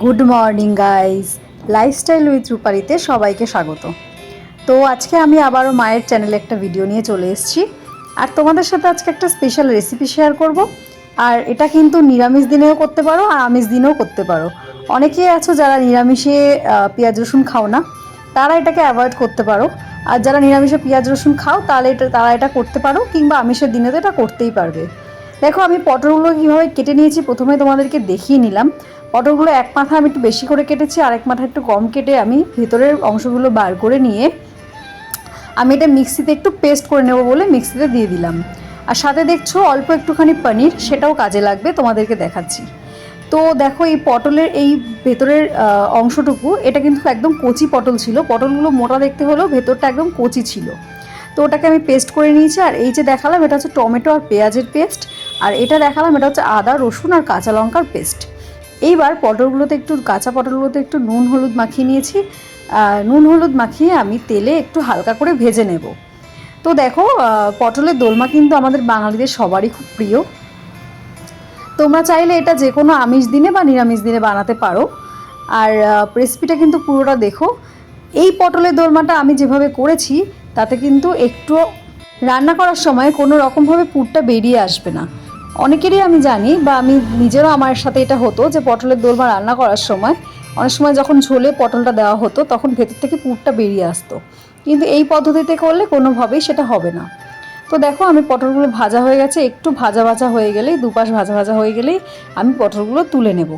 Good morning guys, lifestyle with রূপালীতে সবাইকে স্বাগত। তো আজকে আমি আবারও মায়ের চ্যানেলে একটা ভিডিও নিয়ে চলে এসেছি, আর তোমাদের সাথে আজকে একটা স্পেশাল রেসিপি শেয়ার করব। আর এটা কিন্তু নিরামিষ দিনেও করতে পারো আর আমিষ দিনেও করতে পারো। অনেকেই আছো যারা নিরামিষে পেঁয়াজ রসুন খাও না, তারা এটাকে অ্যাভয়েড করতে পারো। আর যারা নিরামিষে পেঁয়াজ রসুন খাও তাহলে তারা এটা করতে পারো, কিংবা আমিষের দিনে তো এটা করতেই পারবে। দেখো আমি পটলগুলো কীভাবে কেটে নিয়েছি প্রথমে তোমাদেরকে দেখিয়ে নিলাম। পটলগুলো এক মাথা আমি একটু বেশি করে কেটেছি, আর এক মাথা একটু কম কেটে আমি ভেতরের অংশগুলো বার করে নিয়ে আমি এটা মিক্সিতে একটু পেস্ট করে নেব বলে মিক্সিতে দিয়ে দিলাম। আর সাথে দেখছো অল্প একটুখানি পনির, সেটাও কাজে লাগবে, তোমাদেরকে দেখাচ্ছি। তো দেখো এই পটলের এই ভেতরের অংশটুকু, এটা কিন্তু একদম কচি পটল ছিল। পটলগুলো মোটা দেখতে হলেও ভেতরটা একদম কচি ছিল। তো ওটাকে আমি পেস্ট করে নিয়েছি। আর এই যে দেখালাম এটা হচ্ছে টমেটো আর পেঁয়াজের পেস্ট, আর এটা দেখালাম এটা হচ্ছে আদা রসুন আর কাঁচা লঙ্কার পেস্ট। এইবার পটলগুলোতে একটু কাঁচা পটলগুলোতে একটু নুন হলুদ মাখিয়ে নিয়েছি। নুন হলুদ মাখিয়ে আমি তেলে একটু হালকা করে ভেজে নেব। তো দেখো পটলের দোলমা কিন্তু আমাদের বাঙালিদের সবারই খুব প্রিয়। তোমরা চাইলে এটা যে কোনো আমিষ দিনে বা নিরামিষ দিনে বানাতে পারো। আর রেসিপিটা কিন্তু পুরোটা দেখো। এই পটলের দোলমাটা আমি যেভাবে করেছি তাতে কিন্তু একটু রান্না করার সময় কোনো রকমভাবে পুরটা বেরিয়ে আসবে না। অনেকেরই আমি জানি, বা আমি নিজেরও আমার সাথে এটা হতো যে পটলের দোলমা রান্না করার সময় অনেক সময় যখন ঝোলে পটলটা দেওয়া হতো তখন ভেতর থেকে পুরটা বেরিয়ে আসতো, কিন্তু এই পদ্ধতিতে করলে কোনোভাবেই সেটা হবে না। তো দেখো আমি পটলগুলো ভাজা হয়ে গেছে, একটু ভাজা ভাজা হয়ে গেলেই, দুপাশ ভাজা ভাজা হয়ে গেলেই আমি পটলগুলো তুলে নেব।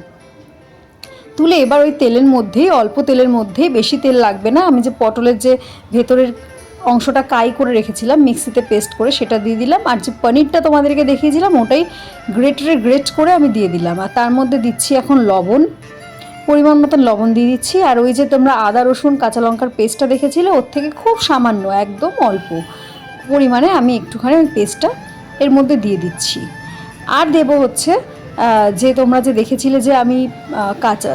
তুলে এবার ওই তেলের মধ্যেই, অল্প তেলের মধ্যেই, বেশি তেল লাগবে না, আমি যে পটলের যে ভেতরের অংশটা কাই করে রেখেছিলাম মিক্সিতে পেস্ট করে সেটা দিয়ে দিলাম। আর যে পনিরটা তোমাদেরকে দেখিয়েছিলাম ওটাই গ্রেট করে আমি দিয়ে দিলাম। আর তার মধ্যে দিচ্ছি এখন লবণ, পরিমাণ মতন লবণ দিয়ে দিচ্ছি। আর ওই যে তোমরা আদা রসুন কাঁচা লঙ্কার পেস্টটা দেখেছিলে ওর থেকে খুব সামান্য, একদম অল্প পরিমাণে আমি একটুখানি ওই পেস্টটা এর মধ্যে দিয়ে দিচ্ছি। আর দেবো হচ্ছে যে তোমরা যে দেখেছিলে যে আমি কাঁচা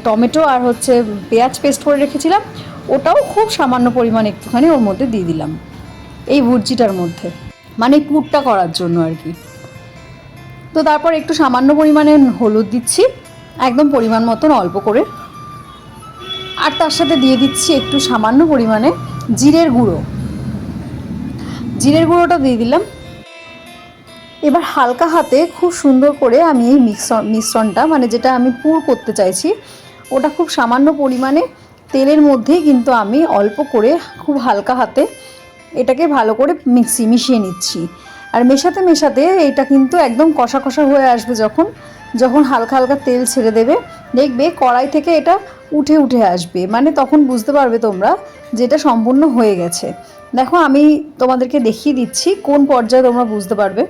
টমেটো আর হচ্ছে পেঁয়াজ পেস্ট করে রেখেছিলাম, ওটাও খুব সামান্য পরিমাণ একটুখানি ওর মধ্যে দিয়ে দিলাম এই ভুর্জিটার মধ্যে, মানে পুরটা করার জন্য আর কি। তো তারপর একটু সামান্য পরিমাণে হলুদ দিচ্ছি, একদম পরিমাণ মতন অল্প করে। আর তার সাথে দিয়ে দিচ্ছি একটু সামান্য পরিমাণে জিরের গুঁড়োটা দিয়ে দিলাম। এবার হালকা হাতে খুব সুন্দর করে আমি এই মিশ্রণটা, মানে যেটা আমি পুর করতে চাইছি, ওটা খুব সামান্য পরিমাণে তেলের মধ্যেই কিন্তু আমি অল্প করে খুব হালকা হাতে এটাকে ভালো করে মিশিয়ে নিচ্ছি। আর মেশাতে এটা কিন্তু একদম কষা কষা হয়ে আসবে। যখন হালকা হালকা তেল ছেড়ে দেবে, দেখবে কড়াই থেকে এটা উঠে আসবে, মানে তখন বুঝতে পারবে তোমরা যে এটা সম্পূর্ণ হয়ে গেছে। দেখো আমি তোমাদেরকে দেখিয়ে দিচ্ছি কোন পর্যায়ে তোমরা বুঝতে পারবে।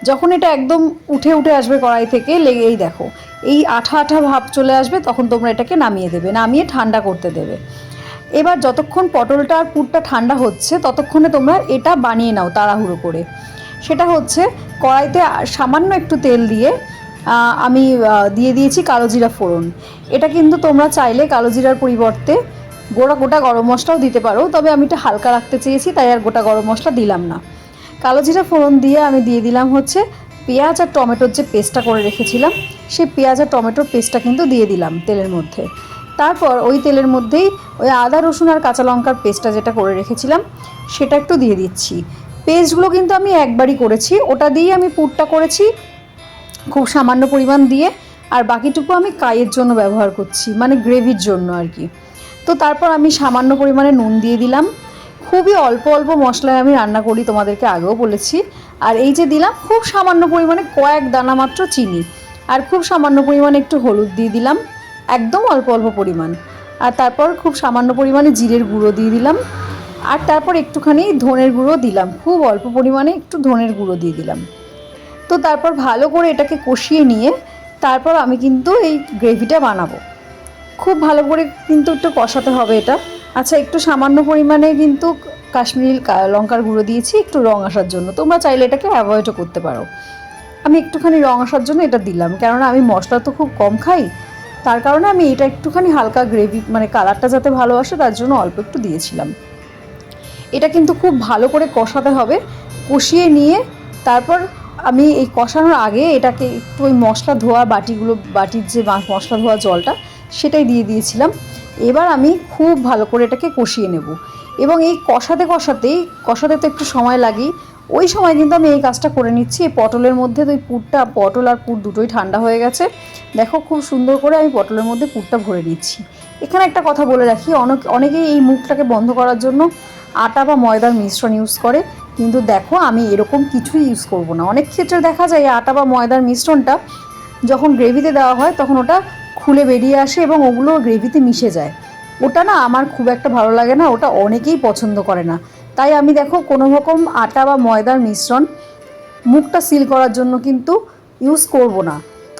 যখন এটা একদম উঠে আসবে কড়াই থেকে, এই দেখো এই আঠা ভাব চলে আসবে, তখন তোমরা এটাকে নামিয়ে দেবে, নামিয়ে ঠান্ডা করতে দেবে। এবার যতক্ষণ পটলটা আর পুরটা ঠান্ডা হচ্ছে ততক্ষণে তোমরা এটা বানিয়ে নাও তাড়াহুড়ো করে। সেটা হচ্ছে কড়াইতে সামান্য একটু তেল দিয়ে আমি দিয়ে দিয়েছি কালো জিরা ফোড়ন। এটা কিন্তু তোমরা চাইলে কালো জিরার পরিবর্তে গোটা গরম মশলাও দিতে পারো, তবে আমি এটা হালকা রাখতে চেয়েছি তাই আর গোটা গরম মশলা দিলাম না। কালো জিরা ফোড়ন দিয়ে আমি দিয়ে দিলাম হচ্ছে পেঁয়াজ আর টমেটোর যে পেস্টটা করে রেখেছিলাম, সেই পেঁয়াজ আর টমেটোর পেস্টটা কিন্তু দিয়ে দিলাম তেলের মধ্যে। তারপর ওই তেলের মধ্যেই ওই আদা রসুন আর কাঁচা লঙ্কার পেস্টটা যেটা করে রেখেছিলাম সেটা একটু দিয়ে দিচ্ছি। পেস্টগুলো কিন্তু আমি একবারই করেছি, ওটা দিয়েই আমি পুরটা করেছি খুব সামান্য পরিমাণ দিয়ে, আর বাকিটুকু আমি কাইয়ের জন্য ব্যবহার করছি, মানে গ্রেভির জন্য আর কি। তো তারপর আমি সামান্য পরিমাণে নুন দিয়ে দিলাম। খুবই অল্প মশলায় আমি রান্না করি, তোমাদেরকে আগেও বলেছি। আর এই যে দিলাম খুব সামান্য পরিমাণে কয়েক দানা মাত্র চিনি, আর খুব সামান্য পরিমাণে একটু হলুদ দিয়ে দিলাম, একদম অল্প পরিমাণ। আর তারপর খুব সামান্য পরিমাণে জিরের গুঁড়ো দিয়ে দিলাম। আর তারপর একটুখানি ধনের গুঁড়ো দিলাম, খুব অল্প পরিমাণে একটু ধনের গুঁড়ো দিয়ে দিলাম। তো তারপর ভালো করে এটাকে কষিয়ে নিয়ে তারপর আমি কিন্তু এই গ্রেভিটা বানাবো। খুব ভালো করে কিন্তু একটু কষাতে হবে এটা। আচ্ছা, একটু সামান্য পরিমাণে কিন্তু কাশ্মীরি লঙ্কার গুঁড়ো দিয়েছি একটু রং আসার জন্য, তোমরা চাইলে এটাকে অ্যাভয়েডও করতে পারো। আমি একটুখানি রং আসার জন্য এটা দিলাম, কেননা আমি মশলা তো খুব কম খাই, তার কারণে আমি এটা একটুখানি হালকা গ্রেভি, মানে কালারটা যাতে ভালো আসে তার জন্য অল্প একটু দিয়েছিলাম। এটা কিন্তু খুব ভালো করে কষাতে হবে। কষিয়ে নিয়ে তারপর আমি এই কষানোর আগে এটাকে একটু ওই মশলা ধোয়া বাটির যে মশলা ধোয়া জলটা সেটাই দিয়ে দিয়েছিলাম। এবার আমি খুব ভালো করে এটাকে কষিয়ে নেব এবং এই কষাতে তো একটু সময় লাগেই। ওই সময় কিন্তু আমি এই কাজটা করে নিচ্ছি। এই পটলের মধ্যে তো পটল আর পুর দুটোই ঠান্ডা হয়ে গেছে। দেখো খুব সুন্দর করে আমি পটলের মধ্যে পুরটা ভরে নিচ্ছি। এখানে একটা কথা বলে রাখি, অনেকেই এই মুখটাকে বন্ধ করার জন্য আটা বা ময়দার মিশ্রণ ইউজ করে, কিন্তু দেখো আমি এরকম কিছুই ইউজ করব না। অনেক ক্ষেত্রে দেখা যায় আটা বা ময়দার মিশ্রণটা যখন গ্রেভিতে দেওয়া হয় তখন ওটা খুলে বেরিয়ে আসে এবং ওগুলো গ্রেভিতে মিশে যায়। ওটা না আমার খুব একটা ভালো লাগে না, ওটা অনেকেই পছন্দ করে না। তাই আমি দেখো কোনো রকম আটা বা ময়দার মিশ্রণ মুখটা সিল করার জন্য কিন্তু ইউজ করব না।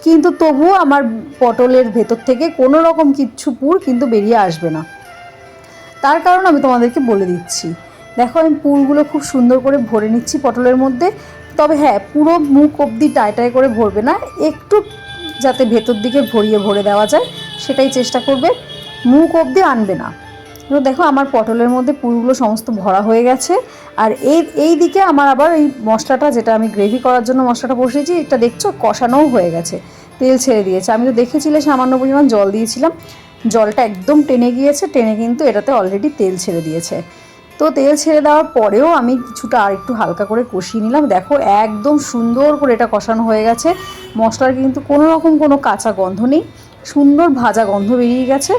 কিন্তু তবুও আমার পটলের ভেতর থেকে কোনো রকম কিচ্ছু পুর কিন্তু বেরিয়ে আসবে না। তার কারণ আমি তোমাদেরকে বলে দিচ্ছি। দেখো আমি পুরগুলো খুব সুন্দর করে ভরে নিচ্ছি পটলের মধ্যে। তবে হ্যাঁ, পুরো মুখ অবধি টাই করে ভরবে না, একটু যাতে ভেতর দিকে ভরে দেওয়া যায় সেটাই চেষ্টা করবে, মুখ অবধি আনবে না। তো দেখো আমার পটলের মধ্যে পুরগুলো সমস্ত ভরা হয়ে গেছে। আর এই দিকে আমার আবার এই মশলাটা, যেটা আমি গ্রেভি করার জন্য মশলাটা বসিয়েছি, এটা দেখছো কষানোও হয়ে গেছে, তেল ছেড়ে দিয়েছে। আমি তো দেখেছিলে সামান্য পরিমাণ জল দিয়েছিলাম, জলটা একদম টেনে গিয়েছে, টেনে কিন্তু এটাতে অলরেডি তেল ছেড়ে দিয়েছে। তো তেল ছেড়ে দেওয়ার পরেও আমি কিছুটা আর একটু হালকা করে কষিয়ে নিলাম। দেখো একদম সুন্দর করে এটা কষানো হয়ে গেছে। মশলার কিন্তু কোনো রকম কোনো কাঁচা গন্ধ নেই, সুন্দর ভাজা গন্ধ বেরিয়ে গেছে।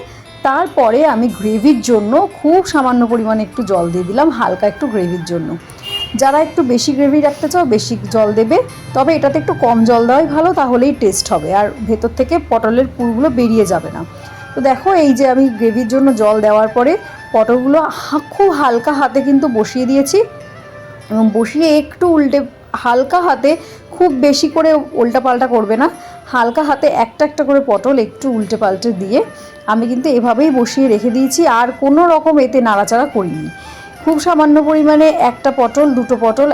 তারপরে আমি গ্রেভির জন্য খুব সামান্য পরিমাণে একটু জল দিয়ে দিলাম, হালকা একটু গ্রেভির জন্য। যারা একটু বেশি গ্রেভি রাখতে চাও বেশি জল দেবে, তবে এটাতে একটু কম জল দেওয়াই ভালো, তাহলেই টেস্ট হবে আর ভেতর থেকে পটলের পুরগুলো বেরিয়ে যাবে না। তো দেখো এই যে আমি গ্রেভির জন্য জল দেওয়ার পরে পটলগুলো খুব হালকা হাতে কিন্তু বসিয়ে দিয়েছি এবং বসিয়ে একটু হালকা হাতে, খুব বেশি করে উল্টা পাল্টা করবে না, হালকা হাতে একটা একটা করে পটল একটু উল্টে পাল্টে দিয়ে আমি কিন্তু এভাবেই বসিয়ে রেখে দিয়েছি। আর কোনো রকম এতে নাড়াচাড়া করিনি। খুব সামান্য পরিমাণে একটা পটল দুটো পটল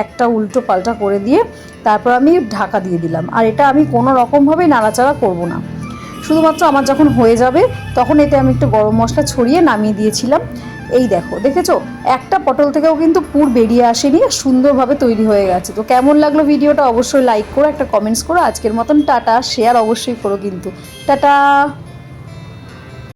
একটা উল্টো পাল্টা করে দিয়ে তারপর আমি ঢাকা দিয়ে দিলাম। আর এটা আমি কোনো রকমভাবেই নাড়াচাড়া করব না। শুধুমাত্র আমার যখন হয়ে যাবে তখন এতে আমি একটু গরম মশলা ছড়িয়ে নামিয়ে দিয়েছিলাম। এই দেখো, দেখেছো একটা পটল থেকেও কিন্তু পুর বেরিয়ে আসেনি, সুন্দরভাবে তৈরি হয়ে গেছে। তো কেমন লাগলো ভিডিওটা অবশ্যই লাইক করো, একটা কমেন্টস করো। আজকের মতন টাটা, শেয়ার অবশ্যই করো কিন্তু। টাটা।